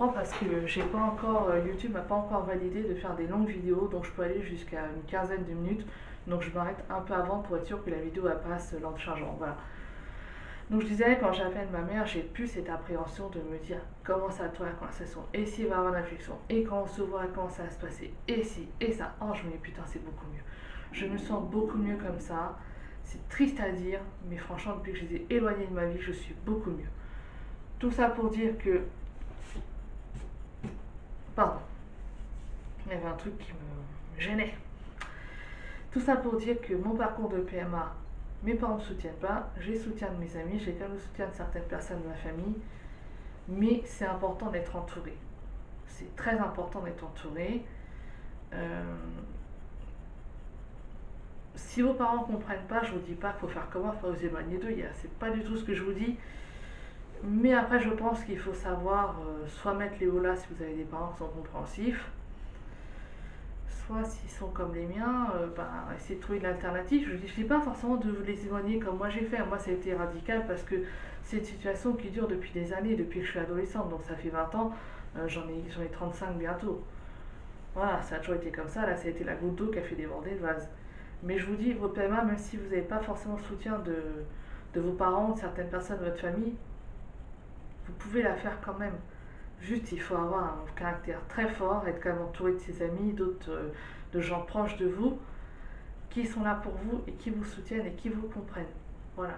reprends parce que j'ai pas encore, YouTube m'a pas encore validé de faire des longues vidéos, donc je peux aller jusqu'à une quinzaine de minutes. Donc je m'arrête un peu avant pour être sûr que la vidéo elle passe lors de chargement. Voilà. Donc je disais, quand j'appelle ma mère, j'ai plus cette appréhension de me dire comment ça va être la conversation, et s'il va y avoir une infection, et quand on se voit, comment ça va se passer, et si, et ça. Oh, je me dis putain, c'est beaucoup mieux. Je me sens beaucoup mieux comme ça. C'est triste à dire, mais franchement, depuis que je les ai éloignés de ma vie, je suis beaucoup mieux. Tout ça pour dire que. Pardon. Il y avait un truc qui me gênait. Tout ça pour dire que mon parcours de PMA, mes parents ne me soutiennent pas, j'ai le soutien de mes amis, j'ai quand même le soutien de certaines personnes de ma famille, mais c'est important d'être entouré. C'est très important d'être entouré. Si vos parents ne comprennent pas, je ne vous dis pas qu'il faut faire comment, il faut vous éloigner d'eux, c'est pas du tout ce que je vous dis. Mais après, je pense qu'il faut savoir soit mettre les hauts là si vous avez des parents qui sont compréhensifs, soit s'ils sont comme les miens, essayer de trouver une alternative. Je ne dis pas forcément de vous les éloigner comme moi j'ai fait. Moi, ça a été radical parce que c'est une situation qui dure depuis des années, depuis que je suis adolescente. Donc ça fait 20 ans, j'en ai 35 bientôt. Voilà, ça a toujours été comme ça. Là, ça a été la goutte d'eau qui a fait déborder le vase. Mais je vous dis, vos PMA, même si vous n'avez pas forcément le soutien de vos parents, de certaines personnes de votre famille, vous pouvez la faire quand même. Juste, il faut avoir un caractère très fort, être quand même entouré de ses amis, d'autres de gens proches de vous, qui sont là pour vous et qui vous soutiennent et qui vous comprennent. Voilà.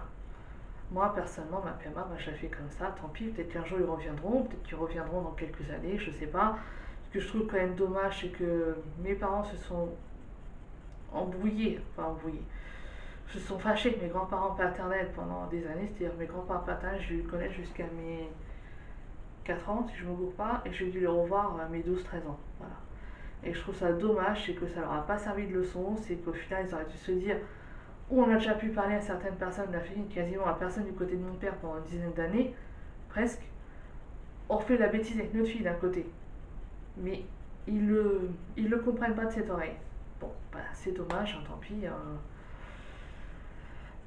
Moi, personnellement, ma PMA, je la fais comme ça, tant pis, peut-être qu'un jour ils reviendront, peut-être qu'ils reviendront dans quelques années, je sais pas. Ce que je trouve quand même dommage, c'est que mes parents se sont embrouillés, se sont fâchés avec mes grands-parents paternels pendant des années, c'est-à-dire mes grands-parents paternels, je les connais jusqu'à mes 4 ans, si je ne me gourre pas, et j'ai dû les revoir à mes 12-13 ans. Voilà. Et je trouve ça dommage, c'est que ça leur a pas servi de leçon, c'est qu'au final, ils auraient dû se dire, ou on a déjà pu parler à certaines personnes de la famille, quasiment à personne du côté de mon père pendant une dizaine d'années, presque, on refait la bêtise avec notre fille d'un côté. Mais ils le comprennent pas de cette oreille. Bon, c'est dommage, hein, tant pis.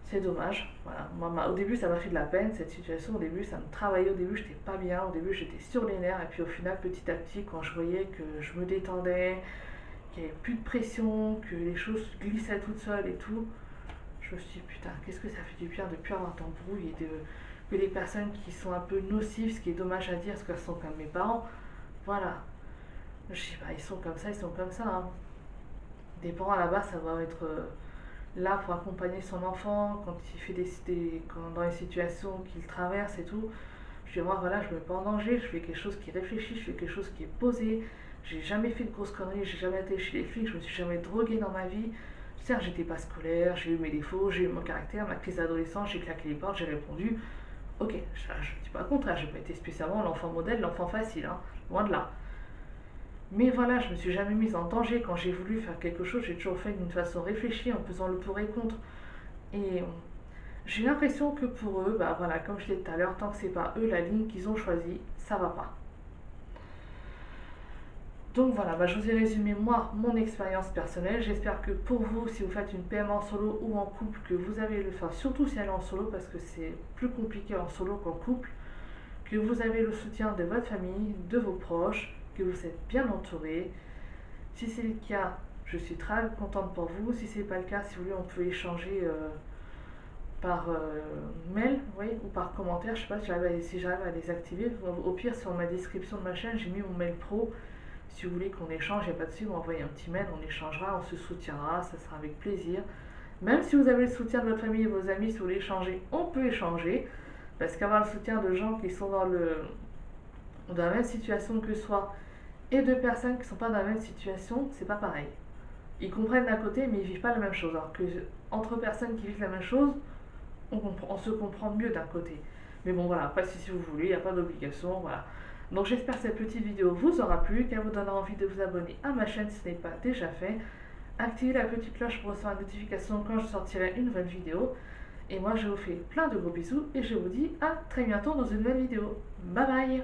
C'est dommage. Voilà. Moi, au début, ça m'a fait de la peine, cette situation. Au début, ça me travaillait. Au début, j'étais pas bien. Au début, j'étais sur les nerfs. Et puis, au final, petit à petit, quand je voyais que je me détendais, qu'il n'y avait plus de pression, que les choses glissaient toutes seules et tout, je me suis dit, putain, qu'est-ce que ça fait du bien de ne plus avoir d'embrouille et que les personnes qui sont un peu nocives, ce qui est dommage à dire, parce qu'elles sont comme mes parents, voilà. Je sais pas, ils sont comme ça, hein. Des parents, à la base, ça doit être là pour accompagner son enfant quand il fait dans les situations qu'il traverse et tout. Je dis, moi, voilà, je ne me mets pas en danger, je fais quelque chose qui réfléchit, je fais quelque chose qui est posé. J'ai jamais fait de grosses conneries, j'ai jamais été chez les flics, je me suis jamais droguée dans ma vie. Certes, j'étais pas scolaire, j'ai eu mes défauts, j'ai eu mon caractère, ma crise d'adolescence, j'ai claqué les portes, j'ai répondu. Ok, je ne dis pas le contraire, j'ai pas été spécialement l'enfant modèle, l'enfant facile, hein, loin de là. Mais voilà, je me suis jamais mise en danger. Quand j'ai voulu faire quelque chose, j'ai toujours fait d'une façon réfléchie, en pesant le pour et contre. Et j'ai l'impression que pour eux, voilà, comme je l'ai dit tout à l'heure, tant que c'est pas eux la ligne qu'ils ont choisie, ça va pas. Donc voilà, je vous ai résumé moi mon expérience personnelle. J'espère que pour vous, si vous faites une PMA en solo ou en couple, que vous avez le faire, surtout si elle est en solo, parce que c'est plus compliqué en solo qu'en couple, que vous avez le soutien de votre famille, de vos proches, que vous êtes bien entouré. Si c'est le cas, je suis très contente pour vous. Si c'est pas le cas, si vous voulez, on peut échanger par mail, oui, ou par commentaire. Je sais pas si j'arrive à les activer. Au pire, sur ma description de ma chaîne, j'ai mis mon mail pro. Si vous voulez qu'on échange, il n'y a pas de souci, vous m'envoyez un petit mail, on échangera, on se soutiendra, ça sera avec plaisir. Même si vous avez le soutien de votre famille et vos amis, si vous voulez échanger, on peut échanger. Parce qu'avoir le soutien de gens qui sont dans la même situation que soi et de personnes qui ne sont pas dans la même situation, c'est pas pareil. Ils comprennent d'un côté, mais ils vivent pas la même chose. Alors que entre personnes qui vivent la même chose, on se comprend mieux d'un côté. Mais bon, voilà, après, si vous voulez, il n'y a pas d'obligation, voilà. Donc j'espère que cette petite vidéo vous aura plu, qu'elle vous donnera envie de vous abonner à ma chaîne si ce n'est pas déjà fait. Activez la petite cloche pour recevoir une notification quand je sortirai une nouvelle vidéo. Et moi, je vous fais plein de gros bisous et je vous dis à très bientôt dans une nouvelle vidéo. Bye bye!